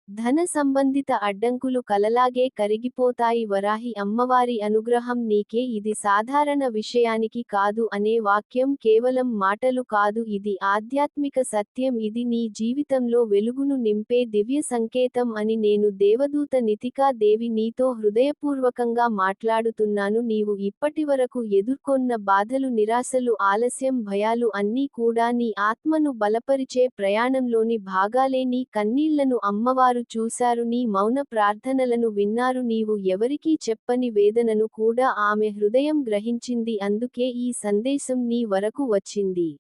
ధన సంబంధిత అడ్డంకులు కలలాగే కరిగిపోతాయి. వరాహి అమ్మవారి అనుగ్రహం నీకే. ఇది సాధారణ విషయానికి కాదు అనే వాక్యం కేవలం మాటలు కాదు, ఇది ఆధ్యాత్మిక సత్యం. ఇది నీ జీవితంలో వెలుగును నింపే దివ్య సంకేతం అని నేను దేవదూత నితికా దేవి నీతో హృదయపూర్వకంగా మాట్లాడుతున్నాను. నీవు ఇప్పటివరకు ఎదుర్కొన్న బాధలు, నిరాశలు, ఆలస్యం, భయాలు అన్నీ కూడా నీ ఆత్మను బలపరిచే ప్రయాణంలోని భాగాలే. నీ కన్నీళ్లను అమ్మవారు చూశారు, నీ మౌన ప్రార్థనలను విన్నారు, నీవు ఎవరికీ చెప్పని వేదనను కూడా ఆమె హృదయం గ్రహించింది. అందుకే ఈ సందేశం నీ వరకు వచ్చింది.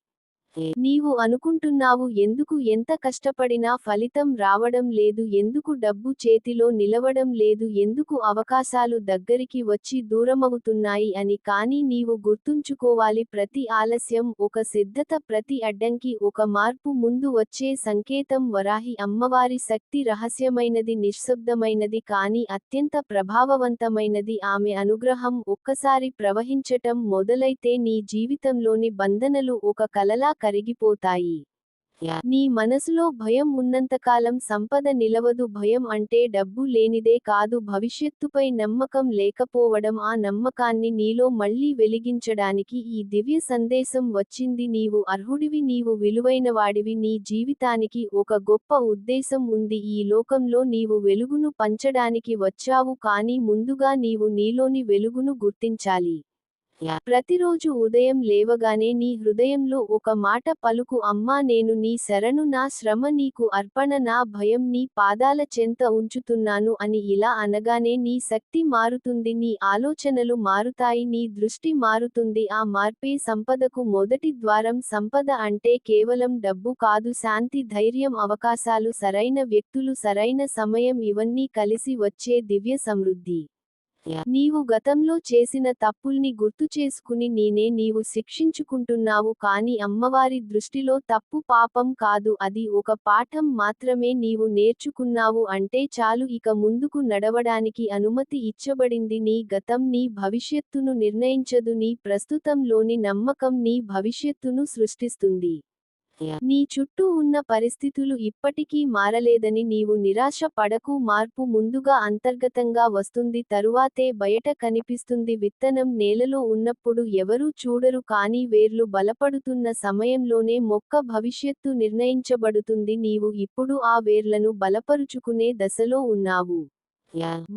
నీవు అనుకుంటున్నావు, ఎందుకు ఎంత కష్టపడినా ఫలితం రావడం లేదు, ఎందుకు డబ్బు చేతిలో నిలవడం లేదు, ఎందుకు అవకాశాలు దగ్గరికి వచ్చి దూరమవుతున్నాయి అని. కానీ నీవు గుర్తుంచుకోవాలి, ప్రతి ఆలస్యం ఒక సిద్ధత, ప్రతి అడ్డంకి ఒక మార్పు ముందు వచ్చే సంకేతం. వరాహి అమ్మవారి శక్తి రహస్యమైనది, నిశ్శబ్దమైనది, కానీ అత్యంత ప్రభావవంతమైనది. ఆమె అనుగ్రహం ఒక్కసారి ప్రవహించటం మొదలైతే నీ జీవితంలోని బంధనలు ఒక కలలా కరిగిపోతాయి. నీ మనసులో భయం ఉన్నంతకాలం సంపద నిలవదు. భయం అంటే డబ్బు లేనిదే కాదు, భవిష్యత్తుపై నమ్మకం లేకపోవడం. ఆ నమ్మకాన్ని నీలో మళ్లీ వెలిగించడానికి ఈ దివ్య సందేశం వచ్చింది. నీవు అర్హుడివి, నీవు విలువైనవాడివి, నీ జీవితానికి ఒక గొప్ప ఉద్దేశం ఉంది. ఈ లోకంలో నీవు వెలుగును పంచడానికి వచ్చావు, కానీ ముందుగా నీవు నీలోని వెలుగును గుర్తించాలి. ప్రతిరోజు ఉదయం లేవగానే నీ హృదయంలో ఒక మాట పలుకు, అమ్మా నేను నీ శరణు, నా శ్రమ నీకు అర్పణ, నా భయం నీ పాదాల చెంత ఉంచుతున్నాను అని. ఇలా అనగానే నీ శక్తి మారుతుంది, నీ ఆలోచనలు మారుతాయి, నీ దృష్టి మారుతుంది. ఆ మార్పే సంపదకు మొదటి ద్వారం. సంపద అంటే కేవలం డబ్బు కాదు, శాంతి, ధైర్యం, అవకాశాలు, సరైన వ్యక్తులు, సరైన సమయం, ఇవన్నీ కలిసి వచ్చే దివ్య సమృద్ధి. నీవు గతంలో చేసిన తప్పుల్ని గుర్తుచేసుకుని నీవు శిక్షించుకుంటున్నావు, కానీ అమ్మవారి దృష్టిలో తప్పు పాపం కాదు, అది ఒక పాఠం మాత్రమే. నీవు నేర్చుకున్నావు అంటే చాలు, ఇక ముందుకు నడవడానికి అనుమతి ఇచ్చబడింది. నీ గతం నీ భవిష్యత్తును నిర్ణయించదు, నీ ప్రస్తుతంలోని నమ్మకం నీ భవిష్యత్తును సృష్టిస్తుంది. నీ చుట్టూ ఉన్న పరిస్థితులు ఇప్పటికీ మారలేదని నీవు నిరాశ పడకు. మార్పు ముందుగా అంతర్గతంగా వస్తుంది, తరువాతే బయట కనిపిస్తుంది. విత్తనం నేలలో ఉన్నప్పుడు ఎవరూ చూడరు, కానీ వేర్లు బలపడుతున్న సమయంలోనే మొక్క భవిష్యత్తు నిర్ణయించబడుతుంది. నీవు ఇప్పుడు ఆ వేర్లను బలపరుచుకునే దశలో ఉన్నావు.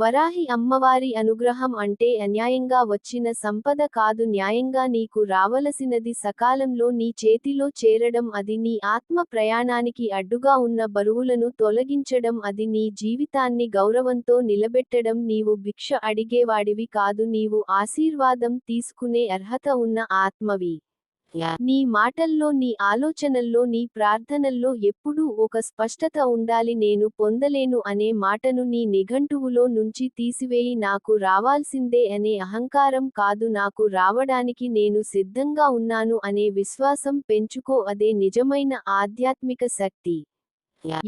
వరాహి అమ్మవారి అనుగ్రహం అంటే అన్యాయంగా వచ్చిన సంపద కాదు, న్యాయంగా నీకు రావలసినది సకాలంలో నీ చేతిలో చేరడం. అది నీ ఆత్మ ప్రయాణానికి అడ్డుగా ఉన్న బరువులను తొలగించడం, అది నీ జీవితాన్ని గౌరవంతో నిలబెట్టడం. నీవు భిక్ష అడిగేవాడివి కాదు, నీవు ఆశీర్వాదం తీసుకునే అర్హత ఉన్న ఆత్మవి. నీ మాటల్లో, నీ ఆలోచనల్లో, నీ ప్రార్థనల్లో ఎప్పుడూ ఒక స్పష్టత ఉండాలి. నేను పొందలేను అనే మాటను నీ నిఘంటువులో నుంచి తీసివేయి. నాకు రావాల్సిందే అనే అహంకారం కాదు, నాకు రావడానికి నేను సిద్ధంగా ఉన్నాను అనే విశ్వాసం పెంచుకో. అదే నిజమైన ఆధ్యాత్మిక శక్తి.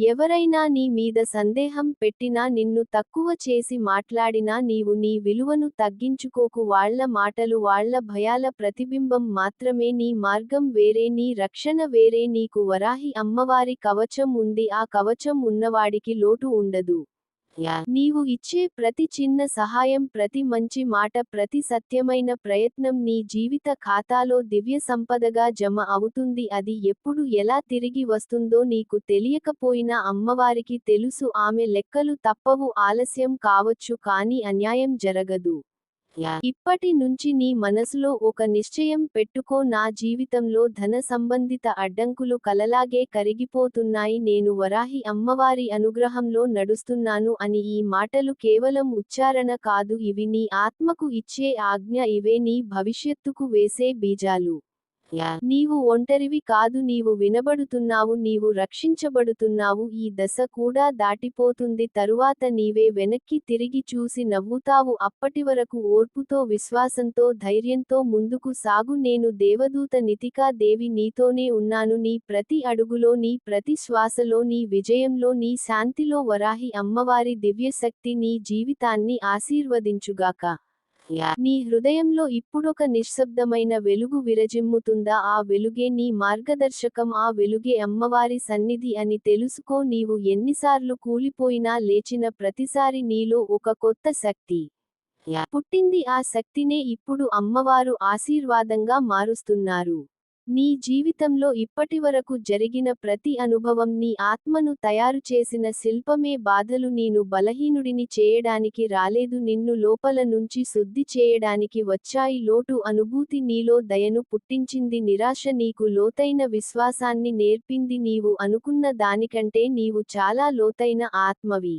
ఎవరైనా నీ మీద సందేహం పెట్టినా, నిన్ను తక్కువ చేసి మాట్లాడినా, నీవు నీ విలువను తగ్గించుకోకు. వాళ్ళ మాటలు వాళ్ళ భయాల ప్రతిబింబం మాత్రమే. నీ మార్గం వేరే, నీ రక్షణ వేరే. నీకు వరాహి అమ్మవారి కవచం ఉంది, ఆ కవచం ఉన్నవాడికి లోటు ఉండదు. నీవు ఇచ్చే ప్రతి చిన్న సహాయం, ప్రతి మంచి మాట, ప్రతి సత్యమైన ప్రయత్నం నీ జీవిత ఖాతాలో దివ్య సంపదగా జమ అవుతుంది. అది ఎప్పుడు ఎలా తిరిగి వస్తుందో నీకు తెలియకపోయినా అమ్మవారికి తెలుసు. ఆమె లెక్కలు తప్పవు, ఆలస్యం కావచ్చు, కానీ అన్యాయం జరగదు. ఇప్పటి నుంచి నీ మనసులో ఒక నిశ్చయం పెట్టుకో, నా జీవితంలో ధన సంబంధిత అడ్డంకులు కలలాగే కరిగిపోతున్నాయి, నేను వరాహి అమ్మవారి అనుగ్రహంలో నడుస్తున్నాను అని. ఈ మాటలు కేవలం ఉచ్చారణ కాదు, ఇవి నీ ఆత్మకు ఇచ్చే ఆజ్ఞ, ఇవే నీ భవిష్యత్తుకు వేసే బీజాలు. నీవు ఒంటరివి కాదు, నీవు వినబడుతున్నావు, నీవు రక్షించబడుతున్నావు. ఈ దశ కూడా దాటిపోతుంది, తరువాత నీవే వెనక్కి తిరిగి చూసి నవ్వుతావు. అప్పటివరకు ఓర్పుతో, విశ్వాసంతో, ధైర్యంతో ముందుకు సాగు. నేను దేవదూత నితికా దేవి నీతోనే ఉన్నాను, నీ ప్రతి అడుగులో, నీ ప్రతి శ్వాసలో, నీ విజయంలో, నీ శాంతిలో. వరాహి అమ్మవారి దివ్యశక్తి నీ జీవితాన్ని ఆశీర్వదించుగాక. నీ హృదయంలో ఇప్పుడొక నిశ్శబ్దమైన వెలుగు విరజిమ్ముతుందా? ఆ వెలుగే నీ మార్గదర్శకం, ఆ వెలుగే అమ్మవారి సన్నిధి అని తెలుసుకో. నీవు ఎన్నిసార్లు కూలిపోయినా లేచిన ప్రతిసారి నీలో ఒక కొత్త శక్తి పుట్టింది. ఆ శక్తినే ఇప్పుడు అమ్మవారు ఆశీర్వాదంగా మారుస్తున్నారు. నీ జీవితంలో ఇప్పటివరకు జరిగిన ప్రతి అనుభవం నీ ఆత్మను తయారు చేసిన శిల్పమే. బాధలు నిన్ను బలహీనుడిని చేయడానికి రాలేదు, నిన్ను లోపల నుంచి శుద్ధి చేయడానికి వచ్చాయి. లోటు అనుభూతి నీలో దయను పుట్టించింది, నిరాశ నీకు లోతైన విశ్వాసాన్ని నేర్పింది. నీవు అనుకున్న దానికంటే నీవు చాలా లోతైన ఆత్మవి.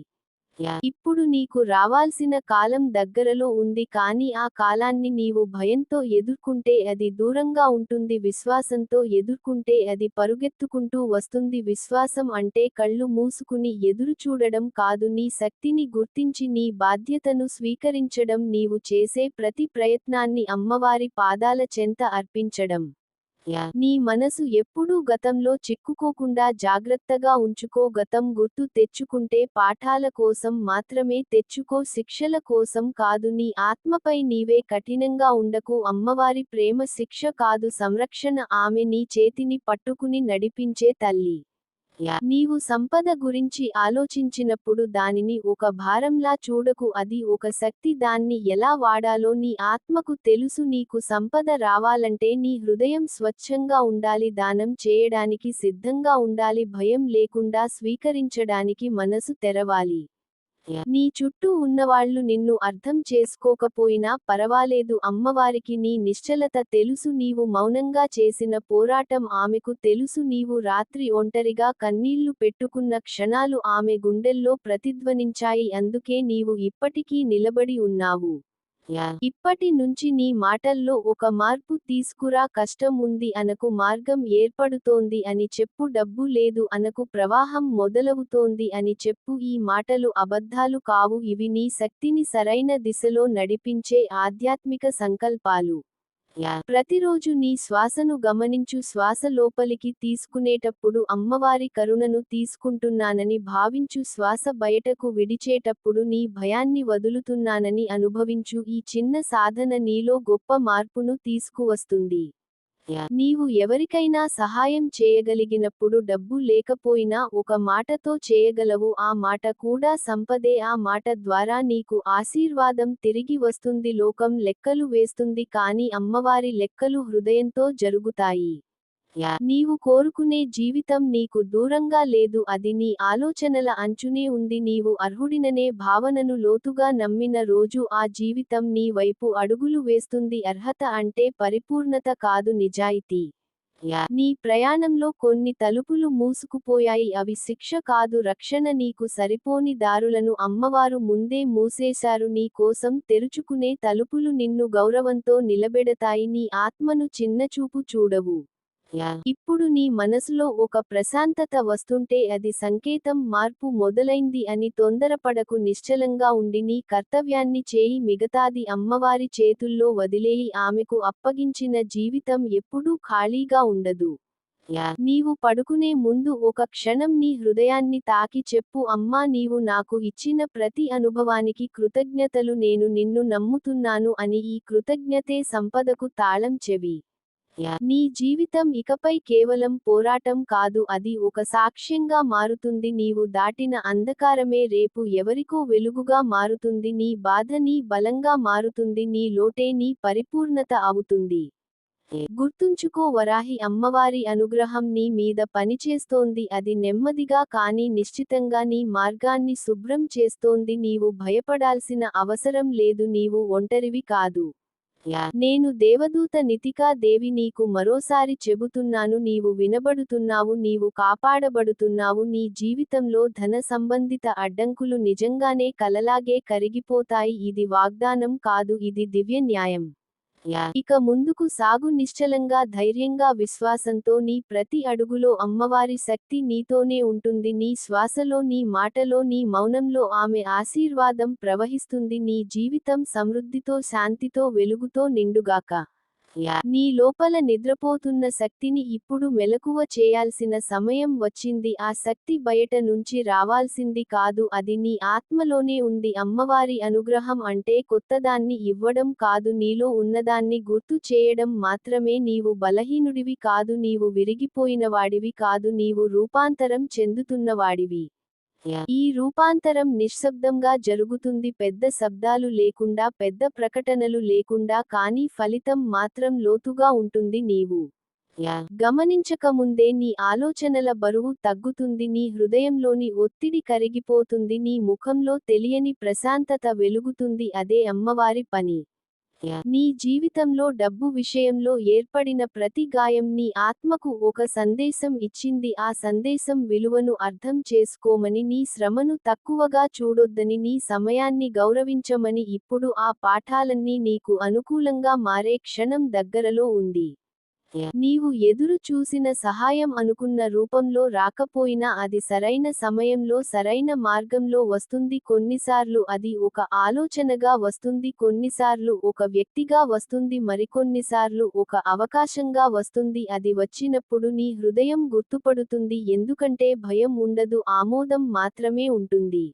ఇప్పుడు నీకు రావాల్సిన కాలం దగ్గరలో ఉంది, కానీ ఆ కాలాన్ని నీవు భయంతో ఎదుర్కొంటే అది దూరంగా ఉంటుంది, విశ్వాసంతో ఎదుర్కొంటే అది పరుగెత్తుకుంటూ వస్తుంది. విశ్వాసం అంటే కళ్ళు మూసుకుని ఎదురుచూడడం కాదు, నీ శక్తిని గుర్తించి నీ బాధ్యతను స్వీకరించడం, నీవు చేసే ప్రతి ప్రయత్నాన్ని అమ్మవారి పాదాల చెంత అర్పించడం. నీ మనసు ఎప్పుడూ గతంలో చిక్కుకోకుండా జాగ్రత్తగా ఉంచుకో. గతం గుర్తు తెచ్చుకుంటే పాఠాల కోసం మాత్రమే తెచ్చుకో, శిక్షల కోసం కాదు. నీ ఆత్మపై నీవే కఠినంగా ఉండకు. అమ్మవారి ప్రేమ శిక్ష కాదు, సంరక్షణ. ఆమె నీ చేతిని పట్టుకుని నడిపించే తల్లి. నీవు సంపద గురించి ఆలోచించినప్పుడు దానిని ఒక భారంలా చూడకు, అది ఒక శక్తి. దాన్ని ఎలా వాడాలో నీ ఆత్మకు తెలుసు. నీకు సంపద రావాలంటే నీ హృదయం స్వచ్ఛంగా ఉండాలి, దానం చేయడానికి సిద్ధంగా ఉండాలి, భయం లేకుండా స్వీకరించడానికి మనసు తెరవాలి. నీ చుట్టూ ఉన్నవాళ్లు నిన్ను అర్థం చేసుకోకపోయినా పరవాలేదు, అమ్మవారికి నీ నిశ్చలత తెలుసు. నీవు మౌనంగా చేసిన పోరాటం ఆమెకు తెలుసు. నీవు రాత్రి ఒంటరిగా కన్నీళ్లు పెట్టుకున్న క్షణాలు ఆమె గుండెల్లో ప్రతిధ్వనించాయి, అందుకే నీవు ఇప్పటికీ నిలబడి ఉన్నావు. ఇప్పటి నుంచి నీ మాటల్లో ఒక మార్పు తీసుకురా. కష్టం ఉంది అనకు, మార్గం ఏర్పడుతోంది అని చెప్పు. డబ్బు లేదు అనకు, ప్రవాహం మొదలవుతోంది అని చెప్పు. ఈ మాటలు అబద్ధాలు కావు, ఇవి నీ శక్తిని సరైన దిశలో నడిపించే ఆధ్యాత్మిక సంకల్పాలు. ప్రతిరోజు నీ శ్వాసను గమనించు. శ్వాస లోపలికి తీసుకునేటప్పుడు అమ్మవారి కరుణను తీసుకుంటున్నానని భావించు. శ్వాస బయటకు విడిచేటప్పుడు నీ భయాన్ని వదులుతున్నానని అనుభవించు. ఈ చిన్న సాధన నీలో గొప్ప మార్పును తీసుకువస్తుంది. నీవు ఎవరికైనా సహాయం చేయగలిగినప్పుడు డబ్బు లేకపోయినా ఒక మాటతో చేయగలవు, ఆ మాట కూడా సంపదే. ఆ మాట ద్వారా నీకు ఆశీర్వాదం తిరిగి వస్తుంది. లోకం లెక్కలు వేస్తుంది, కానీ అమ్మవారి లెక్కలు హృదయంతో జరుగుతాయి. నీవు కోరుకునే జీవితం నీకు దూరంగా లేదు, అది నీ ఆలోచనల అంచునే ఉంది. నీవు అర్హుడిననే భావనను లోతుగా నమ్మిన రోజు ఆ జీవితం నీ వైపు అడుగులు వేస్తుంది. అర్హత అంటే పరిపూర్ణత కాదు, నిజాయితీ. నీ ప్రయాణంలో కొన్ని తలుపులు మూసుకుపోయాయి, అవి శిక్ష కాదు, రక్షణ. నీకు సరిపోని దారులను అమ్మవారు ముందే మూసేశారు, నీ కోసం తెరుచుకునే తలుపులు నిన్ను గౌరవంతో నిలబెడతాయి. నీ ఆత్మను చిన్నచూపు చూడవు. ఇప్పుడు నీ మనసులో ఒక ప్రశాంతత వస్తుంటే అది సంకేతం, మార్పు మొదలైంది అని. తొందరపడకు, నిశ్చలంగా ఉండి నీ కర్తవ్యాన్ని చేయి, మిగతాది అమ్మవారి చేతుల్లో వదిలేయి. ఆమెకు అప్పగించిన జీవితం ఎప్పుడూ ఖాళీగా ఉండదు. నీవు పడుకునే ముందు ఒక క్షణం నీ హృదయాన్ని తాకి చెప్పు, అమ్మా, నీవు నాకు ఇచ్చిన ప్రతి అనుభవానికి కృతజ్ఞతలు, నేను నిన్ను నమ్ముతున్నాను అని. ఈ కృతజ్ఞతే సంపదకు తాళం చెవి. నీ జీవితం ఇకపై కేవలం పోరాటం కాదు, అది ఒక సాక్ష్యంగా మారుతుంది. నీవు దాటిన అంధకారమే రేపు ఎవరికో వెలుగుగా మారుతుంది. నీ బాధ నీ బలంగా మారుతుంది, నీ లోటే నీ పరిపూర్ణత అవుతుంది. గుర్తుంచుకో, వరాహి అమ్మవారి అనుగ్రహం నీ మీద పనిచేస్తోంది, అది నెమ్మదిగా కానీ నిశ్చితంగా నీ మార్గాన్ని శుభ్రం చేస్తోంది. నీవు భయపడాల్సిన అవసరం లేదు, నీవు ఒంటరివి కాదు. నేను దేవదూత నితికా దేవి నీకు మరోసారి చెబుతున్నాను, నీవు వినబడుతున్నావు, నీవు కాపాడబడుతున్నావు. నీ జీవితంలో ధన సంబంధిత అడ్డంకులు నిజంగానే కలలాగే కరిగిపోతాయి. ఇది వాగ్దానం కాదు, ఇది దివ్య న్యాయం. ఇక ముందుకు సాగు, నిశ్చలంగా, ధైర్యంగా, విశ్వాసంతో. నీ ప్రతి అడుగులో అమ్మవారి శక్తి నీతోనే ఉంటుంది. నీ శ్వాసలో, నీ మాటలో, నీ మౌనంలో ఆమె ఆశీర్వాదం ప్రవహిస్తుంది. నీ జీవితం సమృద్ధితో, శాంతితో, వెలుగుతో నిండుగాక. నీ లోపల నిద్రపోతున్న శక్తిని ఇప్పుడు మెలకువ చేయాల్సిన సమయం వచ్చింది. ఆ శక్తి బయట నుంచి రావాల్సింది కాదు, అది నీ ఆత్మలోనే ఉంది. అమ్మవారి అనుగ్రహం అంటే కొత్తదాన్ని ఇవ్వడం కాదు, నీలో ఉన్నదాన్ని గుర్తు చేయడం మాత్రమే. నీవు బలహీనుడివి కాదు, నీవు విరిగిపోయినవాడివి కాదు, నీవు రూపాంతరం చెందుతున్నవాడివి. ఈ రూపాంతరం నిశ్శబ్దంగా జరుగుతుంది, పెద్ద శబ్దాలు లేకుండా, పెద్ద ప్రకటనలు లేకుండా, కానీ ఫలితం మాత్రం లోతుగా ఉంటుంది. నీవు గమనించకముందే నీ ఆలోచనల బరువు తగ్గుతుంది, నీ హృదయంలోని ఒత్తిడి కరిగిపోతుంది, నీ ముఖంలో తెలియని ప్రశాంతత వెలుగుతుంది. అదే అమ్మవారి పని. నీ జీవితంలో డబ్బు విషయంలో ఏర్పడిన ప్రతి గాయం నీ ఆత్మకు ఒక సందేశం ఇచ్చింది. ఆ సందేశం విలువను అర్థం చేసుకోమని, నీ శ్రమను తక్కువగా చూడొద్దని, నీ సమయాన్ని గౌరవించమని. ఇప్పుడు ఆ పాఠాలన్నీ నీకు అనుకూలంగా మారే క్షణం దగ్గరలో ఉంది. నీవు ఎదురు చూసిన సహాయం అనుకున్న రూపంలో రాకపోయినా అది సరైన సమయంలో సరైన మార్గంలో వస్తుంది. కొన్నిసార్లు అది ఒక ఆలోచనగా వస్తుంది, కొన్నిసార్లు ఒక వ్యక్తిగా వస్తుంది, మరికొన్నిసార్లు ఒక అవకాశంగా వస్తుంది. అది వచ్చినప్పుడు నీ హృదయం గుర్తుపడుతుంది, ఎందుకంటే భయం ఉండదు, ఆమోదం మాత్రమే ఉంటుంది.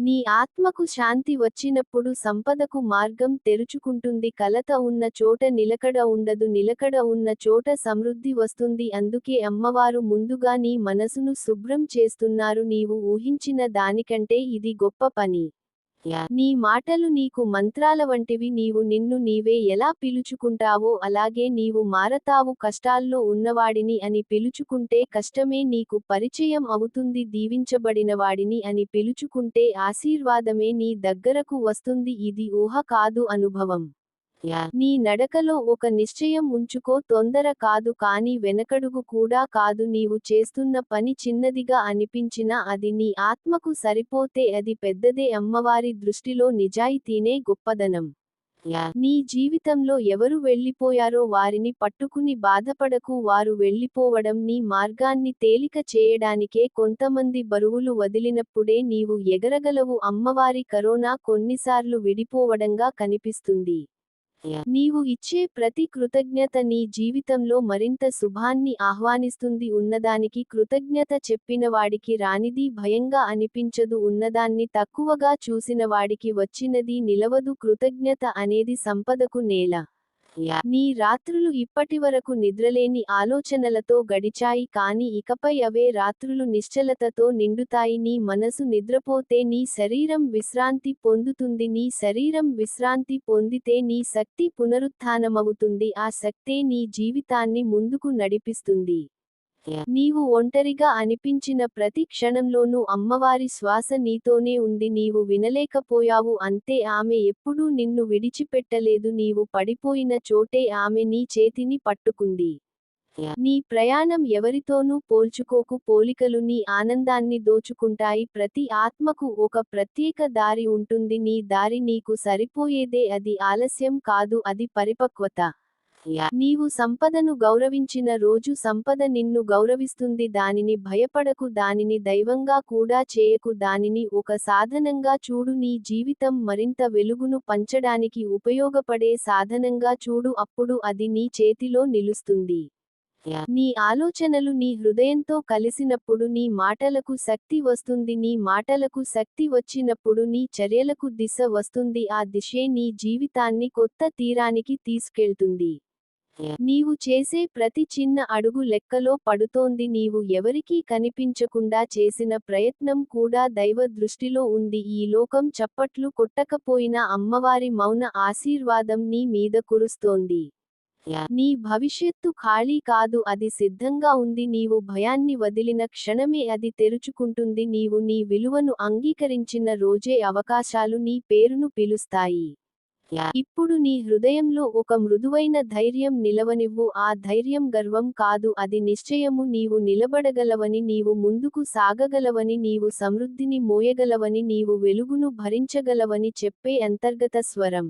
నీ ఆత్మకు శాంతి వచ్చినప్పుడు సంపదకు మార్గం తెరుచుకుంటుంది. కలత ఉన్న చోట నిలకడ ఉండదు, నిలకడ ఉన్న చోట సమృద్ధి వస్తుంది. అందుకే అమ్మవారు ముందుగా నీ మనసును శుభ్రం చేస్తున్నారు. నీవు ఊహించిన దానికంటే ఇది గొప్ప పని. నీ మాటలు నీకు మంత్రాల వంటివి. నీవు నిన్ను నీవే ఎలా పిలుచుకుంటావో అలాగే నీవు మారతావు. కష్టాల్లో ఉన్నవాడిని అని పిలుచుకుంటే కష్టమే నీకు పరిచయం అవుతుంది, దీవించబడినవాడిని అని పిలుచుకుంటే ఆశీర్వాదమే నీ దగ్గరకు వస్తుంది. ఇది ఊహ కాదు, అనుభవం. నీ నడకలో ఒక నిశ్చయం ఉంచుకో, తొందర కాదు, కానీ వెనకడుగు కూడా కాదు. నీవు చేస్తున్న పని చిన్నదిగా అనిపించినా అది నీ ఆత్మకు సరిపోతే అది పెద్దదే. అమ్మవారి దృష్టిలో నిజాయితీనే గొప్పదనం. నీ జీవితంలో ఎవరు వెళ్ళిపోయారో వారిని పట్టుకుని బాధపడకు, వారు వెళ్ళిపోవడం నీ మార్గాన్ని తేలిక చేయడానికే. కొంతమంది బరువులు వదిలినప్పుడే నీవు ఎగరగలవు. అమ్మవారి కరోనా కొన్నిసార్లు విడిపోవడంగా కనిపిస్తుంది. నీవు ఇచ్చే ప్రతి కృతజ్ఞత నీ జీవితంలో మరింత శుభాన్ని ఆహ్వానిస్తుంది. ఉన్నదానికి కృతజ్ఞత చెప్పినవాడికి రానిది భయంగా అనిపించదు, ఉన్నదాన్ని తక్కువగా చూసినవాడికి వచ్చినది నిలవదు. కృతజ్ఞత అనేది సంపదకు నేల. నీ రాత్రులు ఇప్పటివరకు నిద్రలేని ఆలోచనలతో గడిచాయి, కానీ ఇకపై అవే రాత్రులు నిశ్చలతతో నిండుతాయి. నీ మనసు నిద్రపోతే నీ శరీరం విశ్రాంతి పొందుతుంది, నీ శరీరం విశ్రాంతి పొందితే నీ శక్తి పునరుత్థానమవుతుంది. ఆ శక్తే నీ జీవితాన్ని ముందుకు నడిపిస్తుంది. నీవు ఒంటరిగా అనిపించిన ప్రతి క్షణంలోనూ అమ్మవారి శ్వాస నీతోనే ఉంది. నీవు వినలేకపోయావు అంతే, ఆమె ఎప్పుడూ నిన్ను విడిచిపెట్టలేదు. నీవు పడిపోయిన చోటే ఆమె నీ చేతిని పట్టుకుంది. నీ ప్రయాణం ఎవరితోనూ పోల్చుకోకు, పోలికలు నీ ఆనందాన్ని దోచుకుంటాయి. ప్రతి ఆత్మకు ఒక ప్రత్యేక దారి ఉంటుంది, నీ దారి నీకు సరిపోయేదే. అది ఆలస్యం కాదు, అది పరిపక్వత. నీవు సంపదను గౌరవించిన రోజు సంపద నిన్ను గౌరవిస్తుంది. దానిని భయపడకు, దానిని దైవంగా కూడా చేయకు, దానిని ఒక సాధనంగా చూడు. నీ జీవితం మరింత వెలుగును పంచడానికి ఉపయోగపడే సాధనంగా చూడు, అప్పుడు అది నీ చేతిలో నిలుస్తుంది. నీ ఆలోచనలు నీ హృదయంతో కలిసినప్పుడు నీ మాటలకు శక్తి వస్తుంది, నీ మాటలకు శక్తి వచ్చినప్పుడు నీ చర్యలకు దిశ వస్తుంది. ఆ దిశే నీ జీవితాన్ని కొత్త తీరానికి తీసుకెళ్తుంది. నీవు చేసే ప్రతి చిన్న అడుగు లెక్కలో పడుతోంది. నీవు ఎవరికీ కనిపించకుండా చేసిన ప్రయత్నం కూడా దైవ దృష్టిలో ఉంది. ఈ లోకం చప్పట్లు కొట్టకపోయినా అమ్మవారి మౌన ఆశీర్వాదం నీ మీద కురుస్తోంది. నీ భవిష్యత్తు ఖాళీ కాదు, అది సిద్ధంగా ఉంది. నీవు భయాన్ని వదిలిన క్షణమే అది తెరుచుకుంటుంది. నీవు నీ విలువను అంగీకరించిన రోజే అవకాశాలు నీ పేరును పిలుస్తాయి. ఇప్పుడు నీ హృదయంలో ఒక మృదువైన ధైర్యం నిలవనివ్వు. ఆ ధైర్యం గర్వం కాదు, అది నిశ్చయము. నీవు నిలబడగలవని, నీవు ముందుకు సాగగలవని, నీవు సమృద్ధిని మోయగలవని, నీవు వెలుగును భరించగలవని చెప్పే అంతర్గత స్వరం.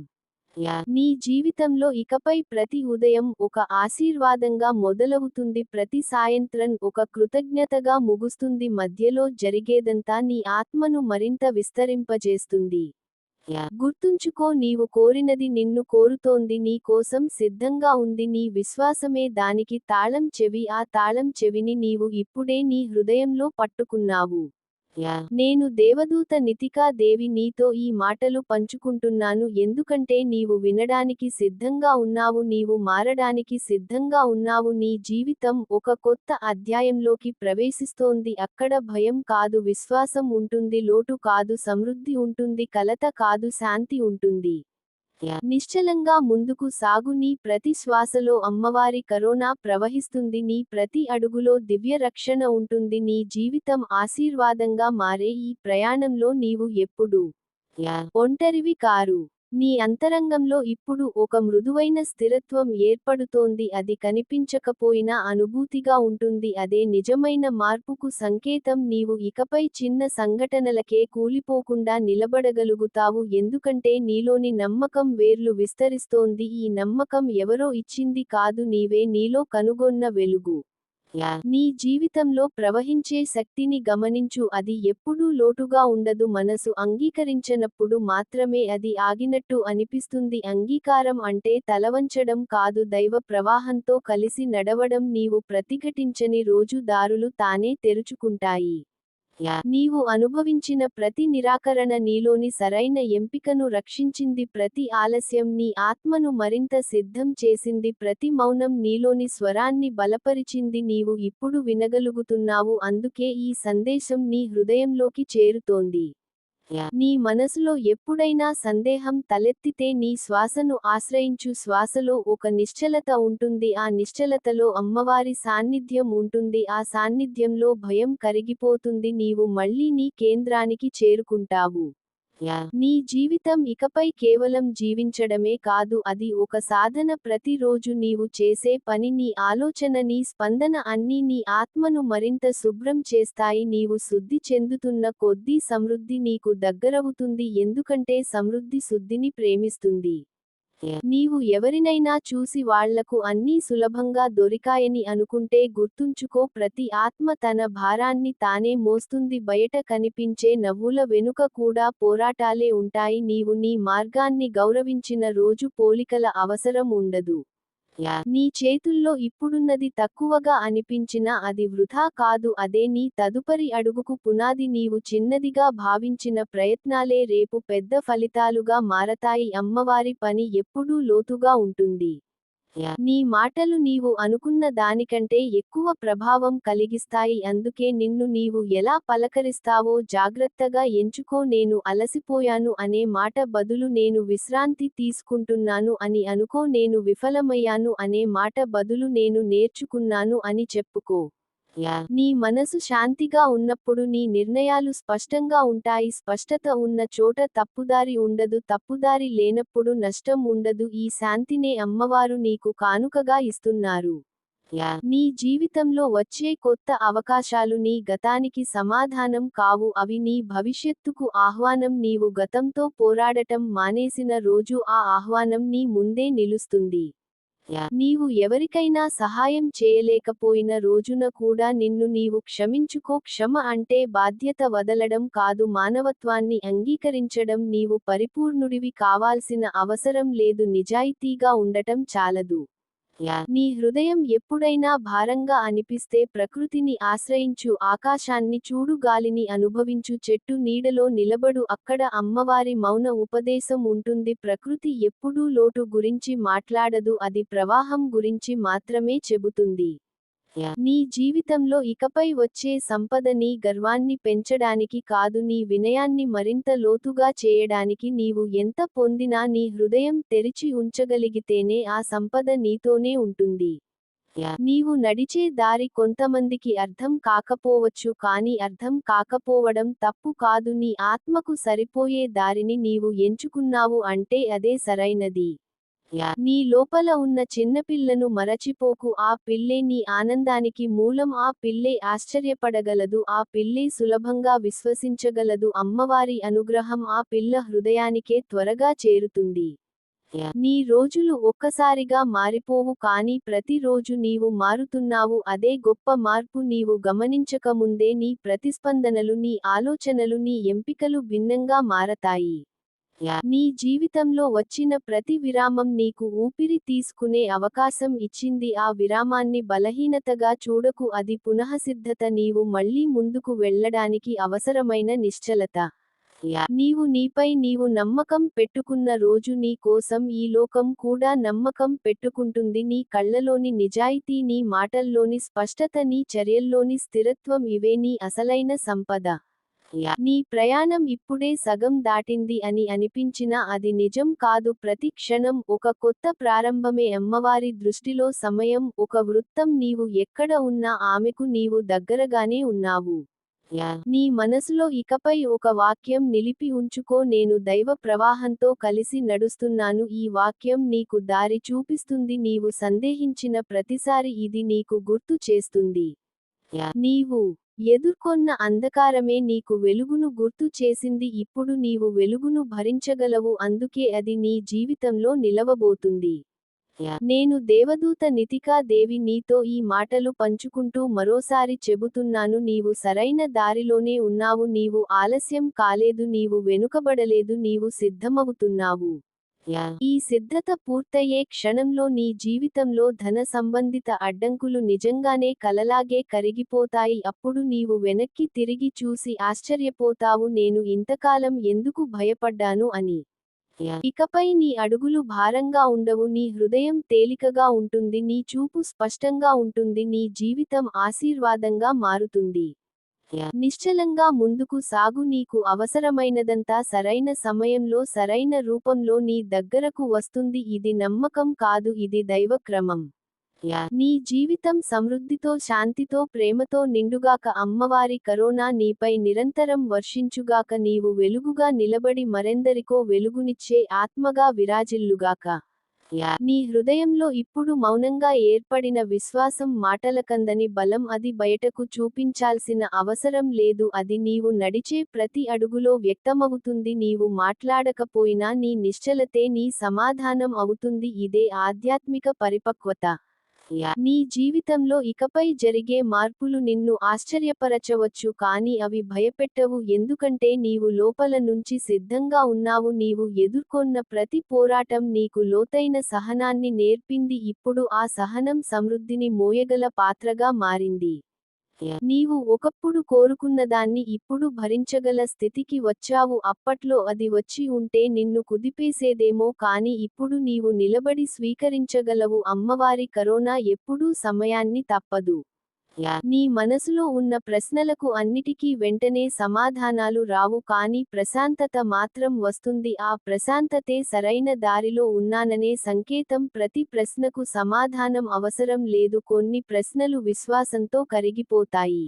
నీ జీవితంలో ఇకపై ప్రతి ఉదయం ఒక ఆశీర్వాదంగా మొదలవుతుంది, ప్రతి సాయంత్రం ఒక కృతజ్ఞతగా ముగుస్తుంది. మధ్యలో జరిగేదంతా నీ ఆత్మను మరింత విస్తరింపజేస్తుంది. గుర్తుంచుకో, నీవు కోరినది నిన్ను కోరుతోంది, నీ కోసం సిద్ధంగా ఉంది. నీ విశ్వాసమే దానికి తాళం చెవి. ఆ తాళం చెవిని నీవు ఇప్పుడే నీ హృదయంలో పట్టుకున్నావు. నేను దేవదూత నితికా దేవి నీతో ఈ మాటలు పంచుకుంటున్నాను, ఎందుకంటే నీవు వినడానికి సిద్ధంగా ఉన్నావు, నీవు మారడానికి సిద్ధంగా ఉన్నావు. నీ జీవితం ఒక కొత్త అధ్యాయంలోకి ప్రవేశిస్తోంది. అక్కడ భయం కాదు, విశ్వాసం ఉంటుంది. లోటు కాదు, సమృద్ధి ఉంటుంది. కలత కాదు, శాంతి ఉంటుంది. నిశ్చలంగా ముందుకు సాగు. నీ ప్రతి శ్వాసలో అమ్మవారి కరుణ ప్రవహిస్తుంది. నీ ప్రతి అడుగులో దివ్య రక్షణ ఉంటుంది. నీ జీవితం ఆశీర్వాదంగా మారే ఈ ప్రయాణంలో నీవు ఎప్పుడూ ఒంటరివి కారు. నీ అంతరంగంలో ఇప్పుడు ఒక మృదువైన స్థిరత్వం ఏర్పడుతోంది. అది కనిపించకపోయినా అనుభూతిగా ఉంటుంది. అదే నిజమైన మార్పుకు సంకేతం. నీవు ఇకపై చిన్న సంఘటనలకే కూలిపోకుండా నిలబడగలుగుతావు, ఎందుకంటే నీలోని నమ్మకం వేర్లు విస్తరిస్తోంది. ఈ నమ్మకం ఎవరో ఇచ్చింది కాదు, నీవే నీలో కనుగొన్న వెలుగు. నీ జీవితంలో ప్రవహించే శక్తిని గమనించు, అది ఎప్పుడూ లోటుగా ఉండదు. మనసు అంగీకరించనప్పుడు మాత్రమే అది ఆగినట్టు అనిపిస్తుంది. అంగీకారం అంటే తలవంచడం కాదు, దైవ ప్రవాహంతో కలిసి నడవడం. నీవు ప్రతిఘటించని రోజు దారులు తానే తెరుచుకుంటాయి. నీవు అనుభవించిన ప్రతి నిరాకరణ నీలోని సరైన ఎంపికను రక్షించింది. ప్రతి ఆలస్యం నీ ఆత్మను మరింత సిద్ధం చేసింది. ప్రతి మౌనం నీలోని స్వరాన్ని బలపరిచింది. నీవు ఇప్పుడు వినగలుగుతున్నావు, అందుకే ఈ సందేశం నీ హృదయంలోకి చేరుతోంది. నీ మనసులో ఎప్పుడైనా సందేహం తలెత్తితే నీ శ్వాసను ఆశ్రయించు. శ్వాసలో ఒక నిశ్చలత ఉంటుంది. ఆ నిశ్చలతలో అమ్మవారి సాన్నిధ్యం ఉంటుంది. ఆ సాన్నిధ్యంలో భయం కరిగిపోతుంది. నీవు మళ్ళీ నీ కేంద్రానికి చేరుకుంటావు. నీ జీవితం ఇకపై కేవలం జీవించడమే కాదు, అది ఒక సాధన. ప్రతిరోజు నీవు చేసే పని, నీ ఆలోచన, నీ స్పందన అన్నీ నీ ఆత్మను మరింత శుభ్రం చేస్తాయి. నీవు శుద్ధి చెందుతున్న కొద్దీ సమృద్ధి నీకు దగ్గరవుతుంది, ఎందుకంటే సమృద్ధి శుద్ధిని ప్రేమిస్తుంది. నీవు ఎవరినైనా చూసి వాళ్లకు అన్నీ సులభంగా దొరికాయని అనుకుంటే గుర్తుంచుకో, ప్రతి ఆత్మ తన భారాన్ని తానే మోస్తుంది. బయట కనిపించే నవ్వుల వెనుక కూడా పోరాటాలే ఉంటాయి. నీవు నీ మార్గాన్ని గౌరవించిన రోజు పోలికల అవసరం ఉండదు. నీ చేతుల్లో ఇప్పుడున్నది తక్కువగా అనిపించినా అది వృథా కాదు, అదే నీ తదుపరి అడుగుకు పునాది. నీవు చిన్నదిగా భావించిన ప్రయత్నాలే రేపు పెద్ద ఫలితాలుగా మారతాయి. అమ్మవారి పని ఎప్పుడూ లోతుగా ఉంటుంది. నీ మాటలు నీవు అనుకున్న దానికంటే ఎక్కువ ప్రభావం కలిగిస్తాయి, అందుకే నిన్ను నీవు ఎలా పలకరిస్తావో జాగ్రత్తగా ఎంచుకో. నేను అలసిపోయాను అనే మాట బదులు నేను విశ్రాంతి తీసుకుంటున్నాను అని అనుకో. నేను విఫలమయ్యాను అనే మాట బదులు నేను నేర్చుకున్నాను అని చెప్పుకో. నీ మనసు శాంతిగా ఉన్నప్పుడు నీ నిర్ణయాలు స్పష్టంగా ఉంటాయి. స్పష్టత ఉన్న చోట తప్పుదారి ఉండదు, తప్పుదారి లేనప్పుడు నష్టం ఉండదు. ఈ శాంతినే అమ్మవారు నీకు కానుకగా ఇస్తున్నారు. నీ జీవితంలో వచ్చే కొత్త అవకాశాలు నీ గతానికి సమాధానం కావు, అవి నీ భవిష్యత్తుకు ఆహ్వానం. నీవు గతంతో పోరాడటం మానేసిన రోజు ఆ ఆహ్వానం నీ ముందే నిలుస్తుంది. నీవు ఎవరికైనా సహాయం చేయలేకపోయిన రోజున కూడా నిన్ను నీవు క్షమించుకో. క్షమ అంటే బాధ్యత వదలడం కాదు, మానవత్వాన్ని అంగీకరించడం. నీవు పరిపూర్ణుడివి కావాల్సిన అవసరం లేదు, నిజాయితీగా ఉండటం చాలదు. నీ హృదయం ఎప్పుడైనా భారంగా అనిపిస్తే ప్రకృతిని ఆశ్రయించు, ఆకాశాన్ని చూడు, గాలిని అనుభవించు, చెట్టు నీడలో నిలబడు, అక్కడ అమ్మవారి మౌన ఉపదేశం ఉంటుంది. ప్రకృతి ఎప్పుడూ లోటు గురించి మాట్లాడదు, అది ప్రవాహం గురించి మాత్రమే చెబుతుంది. నీ జీవితంలో ఇకపై వచ్చే సంపద నీ గర్వాన్ని పెంచడానికి కాదు, నీ వినయాన్ని మరింత లోతుగా చేయడానికి. నీవు ఎంత పొందినా నీ హృదయం తెరిచి ఉంచగలిగితేనే ఆ సంపద నీతోనే ఉంటుంది. నీవు నడిచే దారి కొంతమందికి అర్థం కాకపోవచ్చు, కానీ అర్థం కాకపోవడం తప్పు కాదు. నీ ఆత్మకు సరిపోయే దారిని నీవు ఎంచుకున్నావు అంటే అదే సరైనది. నీ లోపల ఉన్న చిన్నపిల్లను మరచిపోకు, ఆ పిల్లే నీ ఆనందానికి మూలం. ఆ పిల్లే ఆశ్చర్యపడగలదు, ఆ పిల్లే సులభంగా విశ్వసించగలదు. అమ్మవారి అనుగ్రహం ఆ పిల్ల హృదయానికే త్వరగా చేరుతుంది. నీ రోజులు ఒక్కసారిగా మారిపోవు, కానీ ప్రతిరోజు నీవు మారుతున్నావు, అదే గొప్ప మార్పు. నీవు గమనించకముందే నీ ప్రతిస్పందనలు, నీ ఆలోచనలు, నీ ఎంపికలు భిన్నంగా మారతాయి. నీ జీవితంలో వచ్చిన ప్రతి విరామం నీకు ఊపిరి తీసుకునే అవకాశం ఇచ్చింది. ఆ విరామాన్ని బలహీనతగా చూడకు, అది పునఃసిద్ధత, నీవు మళ్ళీ ముందుకు వెళ్ళడానికి అవసరమైన నిశ్చలత. నీవు నీపై నీవు నమ్మకం పెట్టుకున్న రోజు నీ కోసం ఈ లోకం కూడా నమ్మకం పెట్టుకుంటుంది. నీ కళ్ళలోని నిజాయితీ, నీ మాటల్లోని స్పష్టత, నీ చర్యల్లోని స్థిరత్వం, ఇవే నీ అసలైన సంపద. నీ ప్రయాణం ఇప్పుడే సగం దాటింది అని అనిపించినా అది నిజం కాదు. ప్రతి క్షణం ఒక కొత్త ప్రారంభమే. అమ్మవారి దృష్టిలో సమయం ఒక వృత్తం. నీవు ఎక్కడ ఉన్నా ఆమెకు నీవు దగ్గరగానే ఉన్నావు. నీ మనసులో ఇకపై ఒక వాక్యం నిలిపి ఉంచుకో, నేను దైవ ప్రవాహంతో కలిసి నడుస్తున్నాను. ఈ వాక్యం నీకు దారి చూపిస్తుంది. నీవు సందేహించిన ప్రతిసారి ఇది నీకు గుర్తు చేస్తుంది. నీవు ఎదుర్కొన్న అంధకారమే నీకు వెలుగును గుర్తు చేసింది. ఇప్పుడు నీవు వెలుగును భరించగలవు, అందుకే అది నీ జీవితంలో నిలవబోతుంది. నేను దేవదూత నితికా దేవి నీతో ఈ మాటలు పంచుకుంటూ మరోసారి చెబుతున్నాను. నీవు సరైన దారిలోనే ఉన్నావు. నీవు ఆలస్యం కాలేదు, నీవు వెనుకబడలేదు, నీవు సిద్ధమవుతున్నావు. ఈ సిద్ధత పూర్తయ్యే క్షణంలో నీ జీవితంలో ధన సంబంధిత అడ్డంకులు నిజంగానే కలలాగే కరిగిపోతాయి. అప్పుడు నీవు వెనక్కి తిరిగి చూసి ఆశ్చర్యపోతావు, నేను ఇంతకాలం ఎందుకు భయపడ్డాను అని. ఇకపై నీ అడుగులు భారంగా ఉండవు, నీ హృదయం తేలికగా ఉంటుంది, నీ చూపు స్పష్టంగా ఉంటుంది, నీ జీవితం ఆశీర్వాదంగా మారుతుంది. నిశ్చలంగా ముందుకు సాగు, నీకు అవసరమైనదంతా సరైన సమయంలో సరైన రూపంలో నీ దగ్గరకు వస్తుంది. ఇది నమ్మకం కాదు, ఇది దైవ క్రమం. నీ జీవితం సమృద్ధితో, శాంతితో, ప్రేమతో నిండుగాక. అమ్మవారి కరుణ నీపై నిరంతరం వర్షించుగాక. నీవు వెలుగుగా నిలబడి మరెందరికో వెలుగునిచ్చే ఆత్మగా విరాజిల్లుగాక. నీ హృదయంలో ఇప్పుడు మౌనంగా ఏర్పడిన విశ్వాసం మాటలకందని బలం, అది బయటకు చూపించాల్సిన అవసరం లేదు, అది నీవు నడిచే ప్రతి అడుగులో వ్యక్తమవుతుంది. నీవు మాట్లాడకపోయినా నీ నిశ్చలతే నీ సమాధానం అవుతుంది. ఇదే ఆధ్యాత్మిక పరిపక్వత. నీ జీవితంలో ఇకపై జరిగే మార్పులు నిన్ను ఆశ్చర్యపరచవచ్చు, కానీ అవి భయపెట్టవు, ఎందుకంటే నీవు లోపల నుంచి సిద్ధంగా ఉన్నావు. నీవు ఎదుర్కొన్న ప్రతి పోరాటం నీకు లోతైన సహనాన్ని నేర్పింది. ఇప్పుడు ఆ సహనం సమృద్ధిని మోయగల పాత్రగా మారింది. నీవు ఒకప్పుడు కోరుకున్నదాన్ని ఇప్పుడు భరించగల స్థితికి వచ్చావు. అప్పట్లో అది వచ్చి ఉంటే నిన్ను కుదిపేసేదేమో, కానీ ఇప్పుడు నీవు నిలబడి స్వీకరించగలవు. అమ్మవారి కరుణ ఎప్పుడూ సమయాన్ని తప్పదు. నీ మనసులో ఉన్న ప్రశ్నలకు అన్నిటికీ వెంటనే సమాధానాలు రావు, కానీ ప్రశాంతత మాత్రం వస్తుంది. ఆ ప్రశాంతతే సరైన దారిలో ఉన్నాననే సంకేతం. ప్రతి ప్రశ్నకు సమాధానం అవసరం లేదు, కొన్ని ప్రశ్నలు విశ్వాసంతో కరిగిపోతాయి.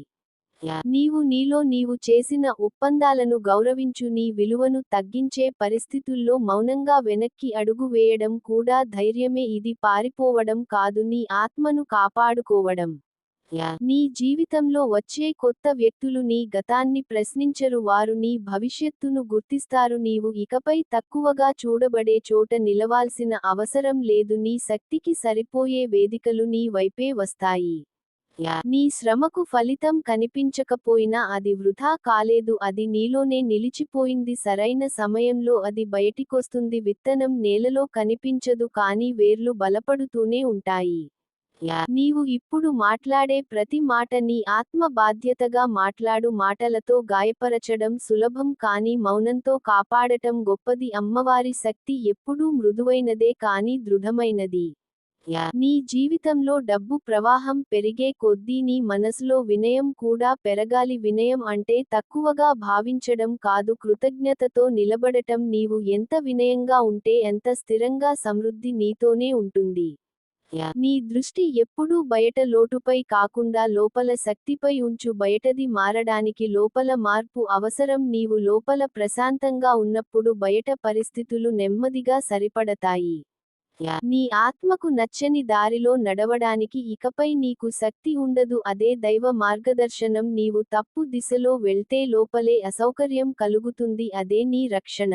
నీలో నీవు చేసిన ఒప్పందాలను గౌరవించు, నీ విలువను తగ్గించే పరిస్థితుల్లో మౌనంగా వెనక్కి అడుగు వేయడం కూడా ధైర్యమే. ఇది పారిపోవడం కాదు, నీ ఆత్మను కాపాడుకోవడం. నీ జీవితంలో వచ్చే కొత్త వ్యక్తులు నీ గతాన్ని ప్రశ్నించరు, వారు నీ భవిష్యత్తును గుర్తిస్తారు. నీవు ఇకపై తక్కువగా చూడబడే చోట నిలవాల్సిన అవసరం లేదు, నీ శక్తికి సరిపోయే వేదికలు నీ వైపే వస్తాయి. నీ శ్రమకు ఫలితం కనిపించకపోయినా అది వృధా కాలేదు, అది నీలోనే నిలిచిపోయింది. సరైన సమయంలో అది బయటికొస్తుంది. విత్తనం నేలలో కనిపించదు, కానీ వేర్లు బలపడుతూనే ఉంటాయి. నీవు ఇప్పుడు మాట్లాడే ప్రతి మాట నీ ఆత్మ బాధ్యతగా మాట్లాడు. మాటలతో గాయపరచడం సులభం, కానీ మౌనంతో కాపాడటం గొప్పది. అమ్మవారి శక్తి ఎప్పుడూ మృదువైనదే, కానీ దృఢమైనది. నీ జీవితంలో డబ్బు ప్రవాహం పెరిగే కొద్దీ నీ మనసులో వినయం కూడా పెరగాలి. వినయం అంటే తక్కువగా భావించడం కాదు, కృతజ్ఞతతో నిలబడటం. నీవు ఎంత వినయంగా ఉంటే ఎంత స్థిరంగా సమృద్ధి నీతోనే ఉంటుంది. నీ దృష్టి ఎప్పుడూ బయట లోటుపై కాకుండా లోపల శక్తిపై ఉంచు. బయటది మారడానికి లోపల మార్పు అవసరం. నీవు లోపల ప్రశాంతంగా ఉన్నప్పుడు బయట పరిస్థితులు నెమ్మదిగా సరిపడతాయి. నీ ఆత్మకు నచ్చని దారిలో నడవడానికి ఇకపై నీకు శక్తి ఉండదు, అదే దైవ మార్గదర్శనం. నీవు తప్పు దిశలో వెళ్తే లోపలే అసౌకర్యం కలుగుతుంది, అదే నీ రక్షణ.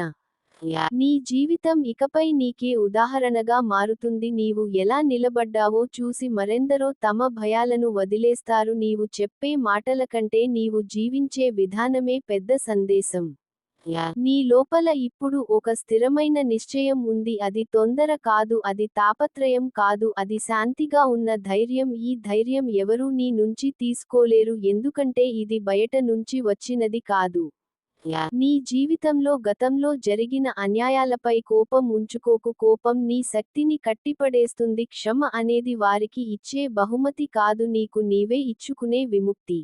నీ జీవితం ఇకపై నీకే ఉదాహరణగా మారుతుంది. నీవు ఎలా నిలబడ్డావో చూసి మరెందరో తమ భయాలను వదిలేస్తారు. నీవు చెప్పే మాటల కంటే నీవు జీవించే విధానమే పెద్ద సందేశం. నీ లోపల ఇప్పుడు ఒక స్థిరమైన నిశ్చయం ఉంది, అది తొందర కాదు, అది తాపత్రయం కాదు, అది శాంతిగా ఉన్న ధైర్యం. ఈ ధైర్యం ఎవరూ నీ నుంచి తీసుకోలేరు, ఎందుకంటే ఇది బయట నుంచి వచ్చినది కాదు. నీ జీవితంలో గతంలో జరిగిన అన్యాయాలపై కోపం ఉంచుకోకు, కోపం నీ శక్తిని కట్టిపడేస్తుంది. క్షమ అనేది వారికి ఇచ్చే బహుమతి కాదు, నీకు నీవే ఇచ్చుకునే విముక్తి.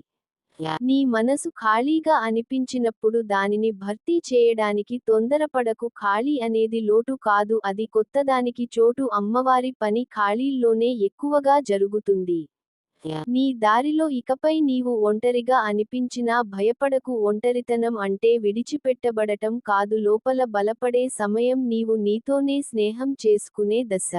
నీ మనసు ఖాళీగా అనిపించినప్పుడు దానిని భర్తీ చేయడానికి తొందరపడకు, ఖాళీ అనేది లోటు కాదు, అది కొత్తదానికి చోటు. అమ్మవారి పని ఖాళీల్లోనే ఎక్కువగా జరుగుతుంది. నీ దారిలో ఇకపై నీవు ఒంటరిగా అనిపించినా భయపడకు, ఒంటరితనం అంటే విడిచిపెట్టబడటం కాదు, లోపల బలపడే సమయం, నీవు నీతోనే స్నేహం చేసుకునే దశ.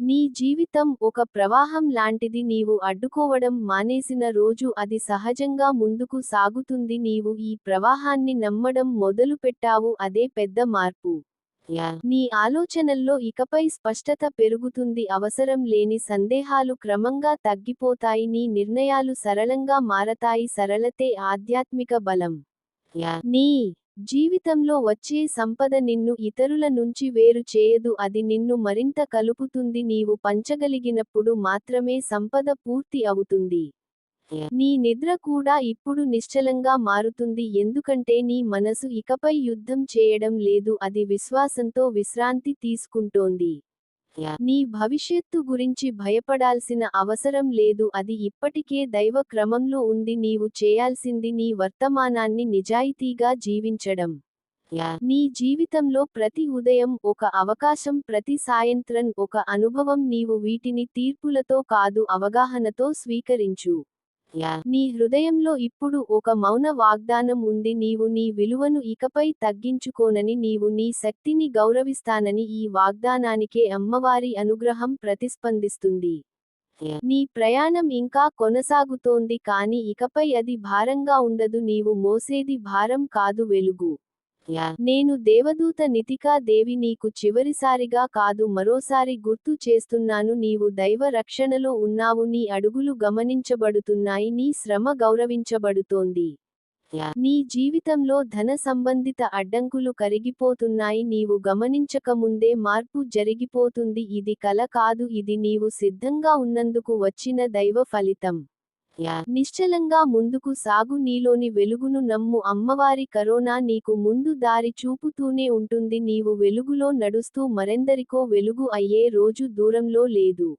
నీ జీవితం ఒక ప్రవాహం లాంటిది, నీవు అడ్డుకోవడం మానేసిన రోజు అది సహజంగా ముందుకు సాగుతుంది. నీవు ఈ ప్రవాహాన్ని నమ్మడం మొదలుపెట్టావు, అదే పెద్ద మార్పు. నీ ఆలోచనల్లో ఇకపై స్పష్టత పెరుగుతుంది, అవసరం లేని సందేహాలు క్రమంగా తగ్గిపోతాయి, నీ నిర్ణయాలు సరళంగా మారతాయి. సరళతే ఆధ్యాత్మిక బలం. నీ జీవితంలో వచ్చే సంపద నిన్ను ఇతరుల నుంచి వేరు చేయదు, అది నిన్ను మరింత కలుపుతుంది. నీవు పంచగలిగినప్పుడు మాత్రమే సంపద పూర్తి అవుతుంది. నీ నిద్ర కూడా ఇప్పుడు నిశ్చలంగా మారుతుంది, ఎందుకంటే నీ మనసు ఇకపై యుద్ధం చేయడం లేదు, అది విశ్వాసంతో విశ్రాంతి తీసుకుంటోంది. నీ భవిష్యత్తు గురించి భయపడాల్సిన అవసరం లేదు, అది ఇప్పటికే దైవ క్రమంలో ఉంది. నీవు చేయాల్సింది నీ వర్తమానాన్ని నిజాయితీగా జీవించడం. నీ జీవితంలో ప్రతి ఉదయం ఒక అవకాశం, ప్రతి సాయంత్రం ఒక అనుభవం. నీవు వీటిని తీర్పులతో కాదు, అవగాహనతో స్వీకరించు. నీ హృదయంలో ఇప్పుడు ఒక మౌన వాగ్దానం ఉంది, నీవు నీ విలువను ఇకపై తగ్గించుకోనని, నీవు నీ శక్తిని గౌరవిస్తానని. ఈ వాగ్దానానికే అమ్మవారి అనుగ్రహం ప్రతిస్పందిస్తుంది. నీ ప్రయాణం ఇంకా కొనసాగుతోంది, కానీ ఇకపై అది భారంగా ఉండదు, నీవు మోసేది భారం కాదు, వెలుగు. నేను దేవదూత నితికా దేవి నీకు చివరిసారిగా కాదు, మరోసారి గుర్తు చేస్తున్నాను, నీవు దైవ రక్షణలో ఉన్నావు, నీ అడుగులు గమనించబడుతున్నాయి, నీ శ్రమ గౌరవించబడుతోంది. నీ జీవితంలో ధన సంబంధిత అడ్డంకులు కరిగిపోతున్నాయి, నీవు గమనించకముందే మార్పు జరిగిపోతుంది. ఇది కల కాదు, ఇది నీవు సిద్ధంగా ఉన్నందుకు వచ్చిన దైవ ఫలితం. నిశ్చలంగా ముందుకు సాగు, నీలోని వెలుగును నమ్ము, అమ్మవారి కరోనా నీకు ముందు దారి చూపుతూనే ఉంటుంది. నీవు వెలుగులో నడుస్తూ మరెందరికో వెలుగు అయ్యే రోజు దూరంలో లేదు.